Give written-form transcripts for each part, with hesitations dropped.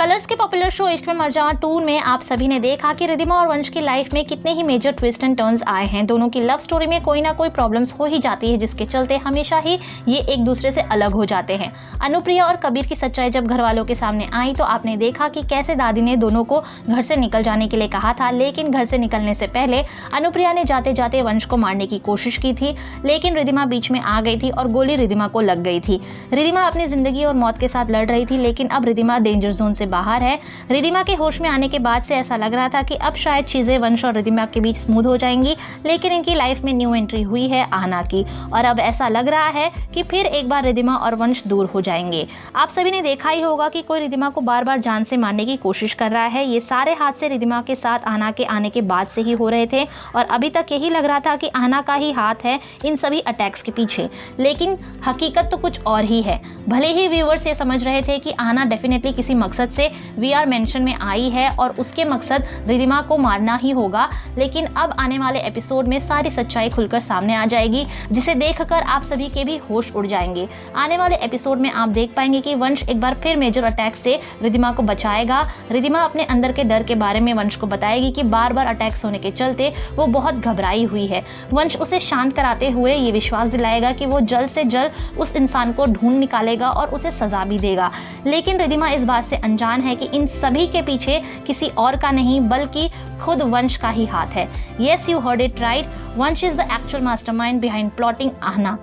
Colours के popular show इश्क में मर जावां 2 में आप सभी ने देखा कि रिद्धिमा और वंश की लाइफ में कितने ही मेजर ट्विस्ट एंड टर्न्स आए हैं। दोनों की लव स्टोरी में कोई ना कोई प्रॉब्लम्स हो ही जाती है, जिसके चलते हमेशा ही ये एक दूसरे से अलग हो जाते हैं। अनुप्रिया और कबीर की सच्चाई जब घर वालों के सामने आई तो आपने देखा कि कैसे दादी ने दोनों को घर से निकल जाने के लिए कहा था, लेकिन घर से निकलने से पहले अनुप्रिया ने जाते जाते वंश को मारने की कोशिश की थी, लेकिन रिद्धिमा बीच में आ गई थी और गोली रिद्धिमा को लग गई थी। रिद्धिमा अपनी जिंदगी और मौत के साथ लड़ रही थी, लेकिन अब रिद्धिमा डेंजर जोन से बाहर है। रिद्धिमा के होश में आने के बाद से ऐसा लग रहा था कि अब शायद चीजें वंश और रिद्धिमा के बीच स्मूथ हो जाएंगी, लेकिन इनकी लाइफ में न्यू एंट्री हुई है आहना की, और अब ऐसा लग रहा है कि फिर एक बार रिद्धिमा और वंश दूर हो जाएंगे। आप सभी ने देखा ही होगा कि कोई रिद्धिमा को बार बार जान से मारने की कोशिश कर रहा है। ये सारे हादसे रिद्धिमा के साथ आहना के आने के बाद से ही हो रहे थे, और अभी तक यही लग रहा था कि आहना का ही हाथ है इन सभी अटैक्स के पीछे, लेकिन हकीकत तो कुछ और ही है। भले ही व्यूअर्स ये समझ रहे थे कि आहना डेफिनेटली किसी मकसद से वीआर मेंशन में आई है और उसके मकसद रिद्धिमा को मारना ही होगा, लेकिन अब आने वाले एपिसोड में सारी सच्चाई खुलकर सामने आ जाएगी, जिसे देखकर आप सभी के भी होश उड़ जाएंगे। आने वाले एपिसोड में आप देख पाएंगे कि वंश एक बार फिर मेजर अटैक से रिद्धिमा को बचाएगा। रिद्धिमा अपने अंदर के डर के बारे में वंश को बताएगी कि बार बार अटैक्स होने के चलते वो बहुत घबराई हुई है। वंश उसे शांत कराते हुए ये विश्वास दिलाएगा कि वो जल्द से जल्द उस इंसान को ढूंढ निकालेगा और उसे सजा भी देगा, लेकिन रिद्धिमा इस बात से अनजान है कि इन सभी के पीछे किसी और का नहीं बल्कि खुद वंश का ही हाथ है। Yes, you heard it right, Vansh is the actual mastermind behind plotting Aahna.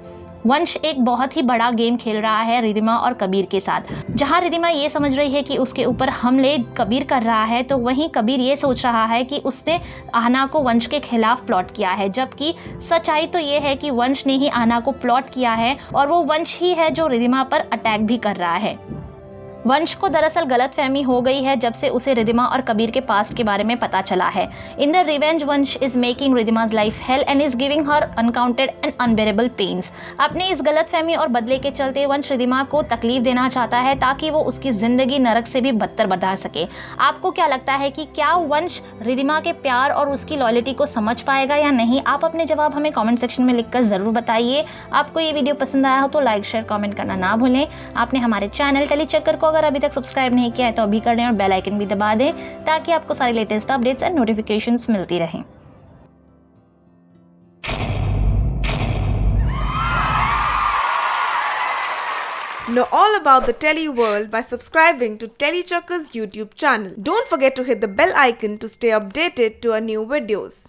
Vansh एक बहुत ही बड़ा गेम खेल रहा है रिद्धिमा और कबीर के साथ। जहां रिद्धिमा ये समझ रही है कि उसके ऊपर हमले कबीर कर रहा है, तो वहीं कबीर ये सोच रहा है कि उसने आहना को वंश के खिलाफ प्लॉट किया है, जबकि सच्चाई तो ये है कि वंश ने ही आहना को प्लॉट किया है और वो वंश ही है जो रिद्धिमा पर अटैक भी कर रहा है। वंश को दरअसल गलतफहमी हो गई है जब से उसे रिद्धिमा और कबीर के पास्ट के बारे में पता चला है। In the revenge Vansh is making Riddhima's life hell and is giving her uncounted and unbearable pains. अपने इस गलतफहमी और बदले के चलते वंश रिद्धिमा को तकलीफ देना चाहता है ताकि वो उसकी जिंदगी नरक से भी बदतर बना सके। आपको क्या लगता है कि क्या वंश रिद्धिमा के प्यार और उसकी लॉयल्टी को समझ पाएगा या नहीं? आप अपने जवाब हमें कमेंट सेक्शन में लिखकर जरूर बताइए। आपको ये वीडियो पसंद आया हो तो लाइक शेयर कमेंट करना ना भूलें। आपने हमारे चैनल टेली चक्कर को अगर अभी तक सब्सक्राइब नहीं किया है तो अभी कर दें और बेल आइकन भी दबा दें ताकि आपको सारी लेटेस्ट अपडेट्स एंड नोटिफिकेशंस मिलती रहें। Know all about the Telly world by subscribing to Telly Chakka's YouTube channel. Don't forget to hit the bell icon to stay updated to our new videos.